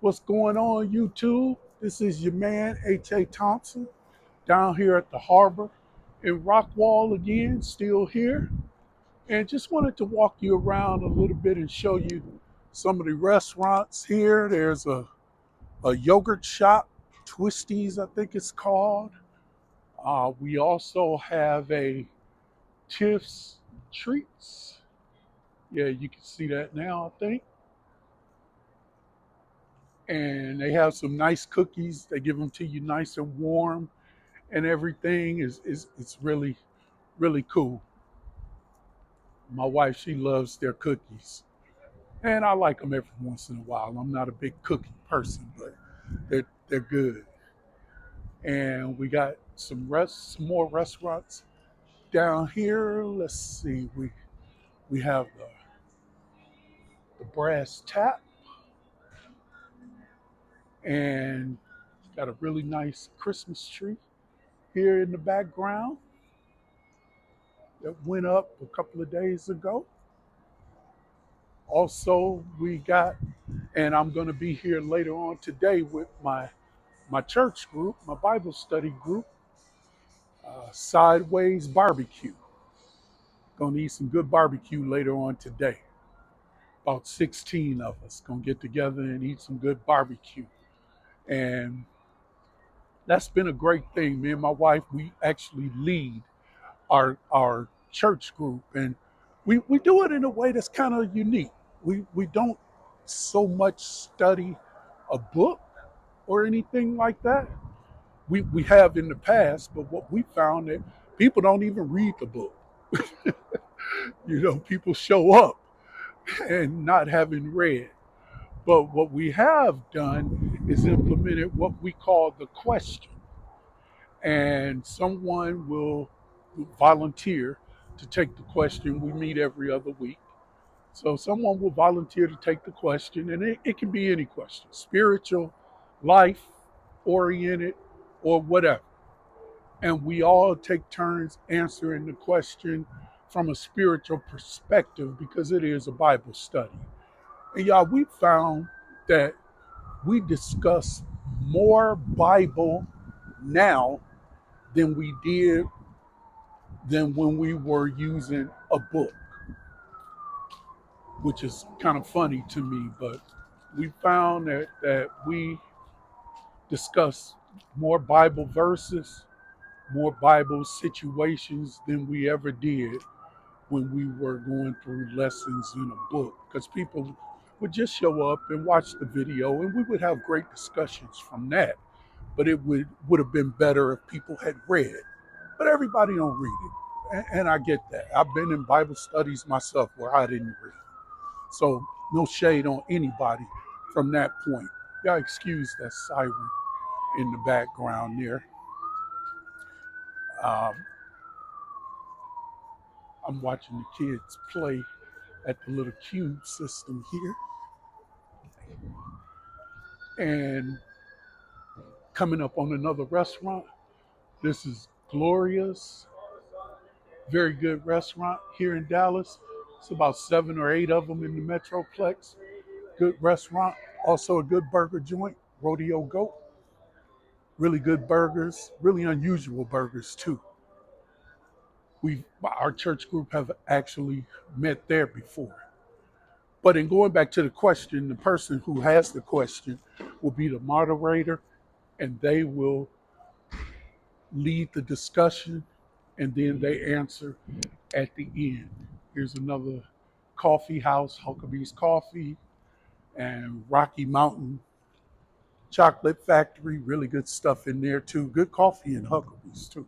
What's going on, YouTube? This is your man, H.A. Thompson, down here at the Harbor in Rockwall again, still here. And just wanted to walk you around a little bit and show you some of the restaurants here. There's a yogurt shop, Twisties, I think it's called. We also have a Tiff's Treats. Yeah, you can see that now, I think. And they have some nice cookies. They give them to you nice and warm, and everything is it's really cool. My wife, she loves their cookies, and I like them every once in a while. I'm not a big cookie person, but they're good. And we got some more restaurants down here. Let's see, we have the Brass Tap, and got a really nice Christmas tree here in the background that went up a couple of days ago. Also, we got, and I'm going to be here later on today with my church group, my Bible study group, Sideways Barbecue. Going to eat some good barbecue later on today. About 16 of us going to get together and eat some good barbecue. And that's been a great thing. Me and my wife, we actually lead our church group, and we do it in a way that's kind of unique. We don't so much study a book or anything like that. We have in the past, but what we found that people don't even read the book. People show up and not having read. But what we have done is implemented what we call the question, and someone will volunteer to take the question. We meet every other week. So someone will volunteer to take the question, and it can be any question, spiritual, life oriented, or whatever. And we all take turns answering the question from a spiritual perspective because it is a Bible study. And y'all, we found that we discuss more Bible now than we did than when we were using a book, which is kind of funny to me. But we found that we discuss more Bible verses, more Bible situations than we ever did when we were going through lessons in a book. Because people would just show up and watch the video, and we would have great discussions from that. But it would have been better if people had read. But everybody don't read it, and I get that. I've been in Bible studies myself where I didn't read. So no shade on anybody from that point. Y'all excuse that siren in the background there. Um, I'm watching the kids play at the little cube system here. And coming up on another restaurant, this is Gloria's, very good restaurant here in Dallas. It's about 7 or 8 of them in the Metroplex. Good restaurant. Also a good burger joint, Rodeo Goat. Really good burgers, really unusual burgers too. Our church group have actually met there before. But in going back to the question, the person who has the question will be the moderator, and they will lead the discussion, and then they answer at the end. Here's another coffee house, Huckabee's Coffee, and Rocky Mountain Chocolate Factory. Really good stuff in there too. Good coffee in Huckabee's too.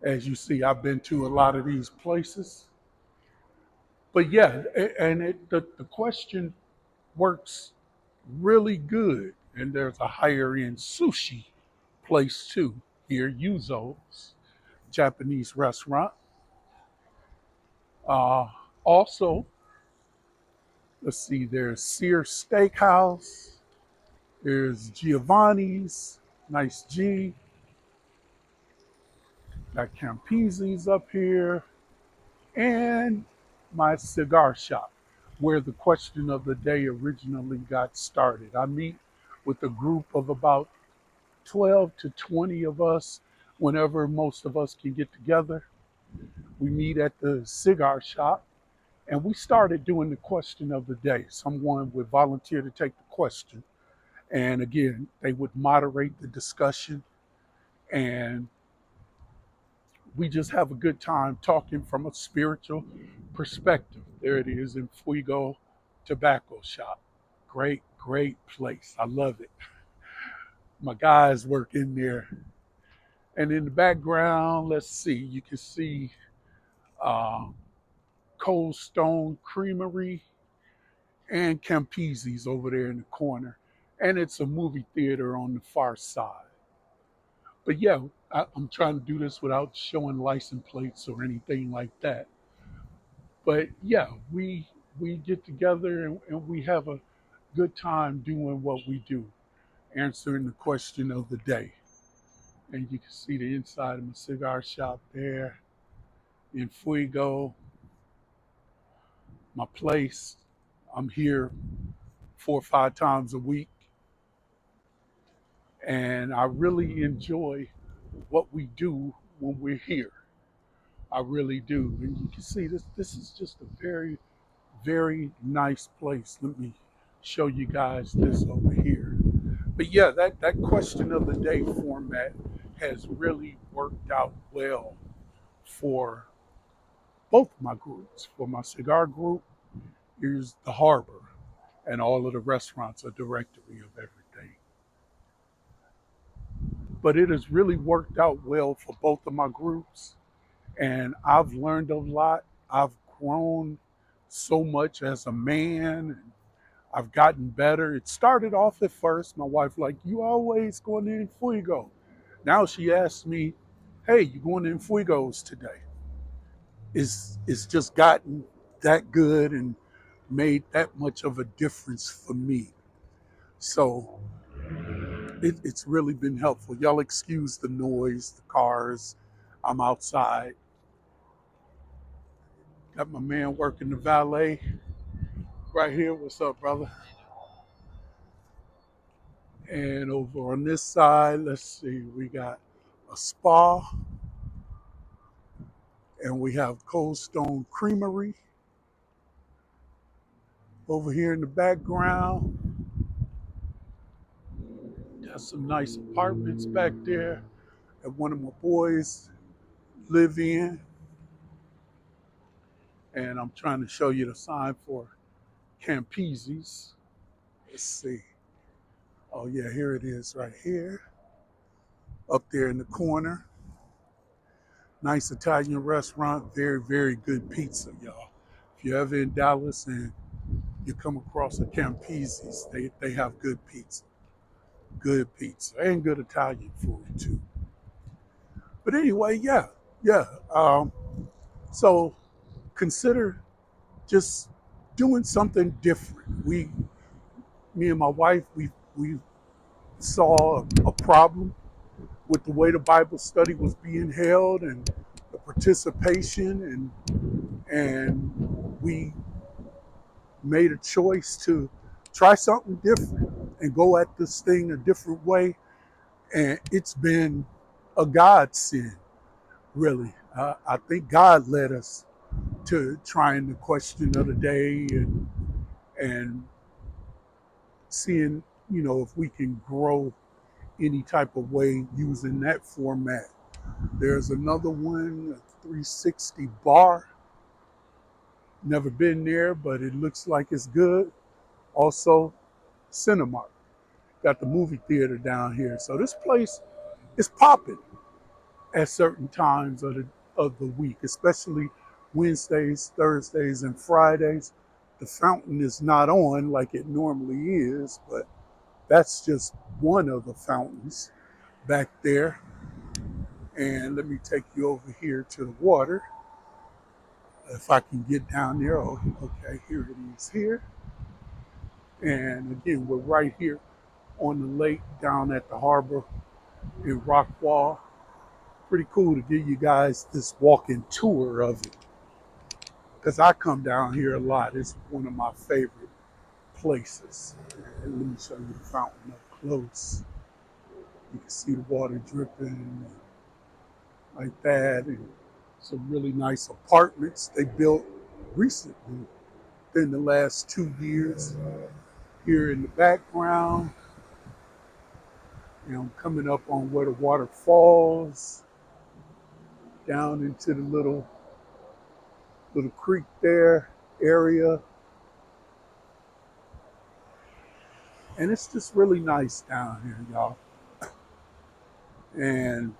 As you see, I've been to a lot of these places. But yeah, and the question works really good. And there's a higher end sushi place too here, Yuzo's Japanese restaurant. Uh, Also, let's see, there's Sear Steakhouse, there's Giovanni's, nice G, got Campisi's up here, and my cigar shop, where the question of the day originally got started. I meet with a group of about 12 to 20 of us. Whenever most of us can get together, we meet at the cigar shop, and we started doing the question of the day. Someone would volunteer to take the question, and again, they would moderate the discussion, and we just have a good time talking from a spiritual perspective. There it is in Fuego Tobacco Shop. Great, great place. I love it. My guys work in there. And in the background, let's see, you can see uh, Cold Stone Creamery and Campese's over there in the corner. And it's a movie theater on the far side. But yeah, I'm trying to do this without showing license plates or anything like that. But yeah, we get together and we have a good time doing what we do, answering the question of the day. And you can see the inside of my cigar shop there in Fuego, my place. I'm here 4 or 5 times a week, and I really enjoy what we do when we're here. I really do. And you can see this is just a very, very nice place. Let me show you guys this over here. But yeah, that question of the day format has really worked out well for both my groups. For my cigar group, here's the harbor, and all of the restaurants, a directory of everything. But it has really worked out well for both of my groups, and I've learned a lot. I've grown so much as a man, and I've gotten better. It started off at first, my wife like, you always going in Fuego. Now she asks me, hey, you going in Fuegos today? It's just gotten that good and made that much of a difference for me. So it's really been helpful. Y'all excuse the noise, the cars. I'm outside. Got my man working the valet right here. What's up, brother? And over on this side, let's see, we got a spa, and we have Cold Stone Creamery over here in the background. Got some nice apartments back there that one of my boys live in. And I'm trying to show you the sign for Campese's. Let's see. Oh yeah, here it is right here. Up there in the corner. Nice Italian restaurant. Very, very good pizza, y'all. If you're ever in Dallas and you come across a Campese's, they have good pizza. Good pizza. And good Italian food too. But anyway, yeah. So consider just doing something different. Me and my wife, we saw a problem with the way the Bible study was being held and the participation, and we made a choice to try something different and go at this thing a different way. And it's been a godsend, really. I think God led us to trying the question of the day and seeing, if we can grow any type of way using that format. There's another one, a 360 bar. Never been there, but it looks like it's good. Also, Cinemark. Got the movie theater down here. So this place is popping at certain times of the week, especially Wednesdays, Thursdays, and Fridays. The fountain is not on like it normally is, but that's just one of the fountains back there. And let me take you over here to the water. If I can get down there. Oh, okay, here it is here. And again, we're right here on the lake down at the Harbor in Rockwall. Pretty cool to give you guys this walking tour of it, because I come down here a lot. It's one of my favorite places. And let me show you the fountain up close. You can see the water dripping like that, and some really nice apartments they built recently in the last 2 years. Here in the background, I'm coming up on where the water falls down into the little creek there area, and it's just really nice down here, y'all. And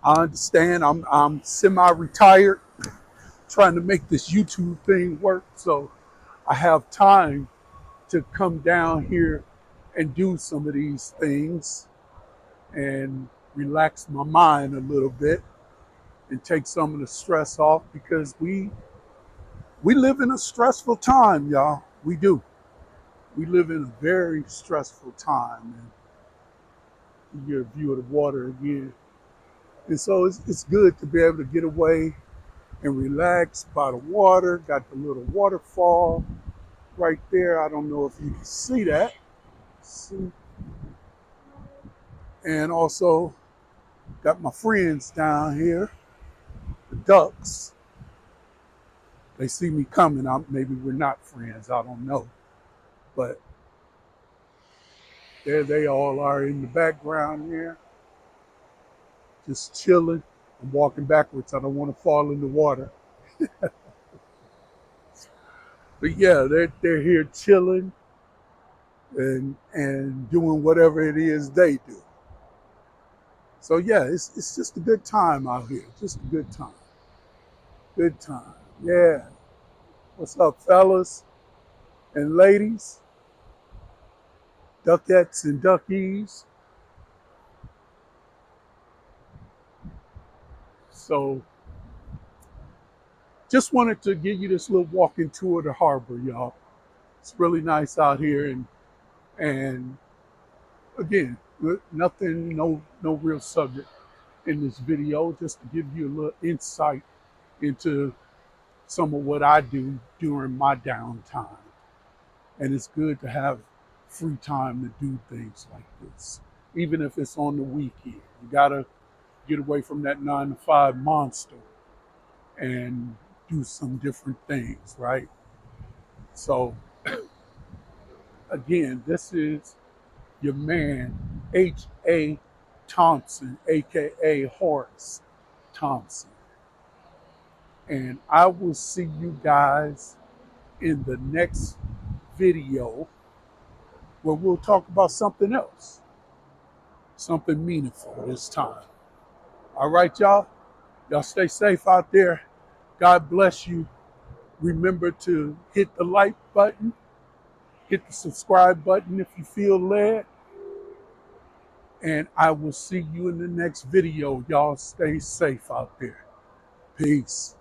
I understand I'm semi-retired, trying to make this YouTube thing work, so I have time to come down here and do some of these things and relax my mind a little bit and take some of the stress off, because we live in a stressful time, y'all. We do. We live in a very stressful time. And you get a view of the water again. And so it's good to be able to get away and relax by the water. Got the little waterfall right there. I don't know if you can see that. See? And also got my friends down here, the ducks. They see me coming. Maybe we're not friends. I don't know. But there they all are in the background here, just chilling. I'm walking backwards. I don't want to fall in the water. But yeah, they're here chilling and doing whatever it is they do. So yeah, it's just a good time out here. Just a good time. Good time. Yeah. What's up, fellas and ladies? Duckettes and duckies. So just wanted to give you this little walking tour of the harbor, y'all. It's really nice out here, and again, nothing, no real subject in this video, just to give you a little insight into some of what I do during my downtime. And it's good to have free time to do things like this, even if it's on the weekend. You gotta get away from that 9 to 5 monster and do some different things, right? So again, this is your man, H.A. Thompson, aka Horace Thompson. And I will see you guys in the next video, where we'll talk about something else, something meaningful this time. All right, y'all? Y'all stay safe out there. God bless you. Remember to hit the like button, hit the subscribe button if you feel led. And I will see you in the next video. Y'all stay safe out there. Peace.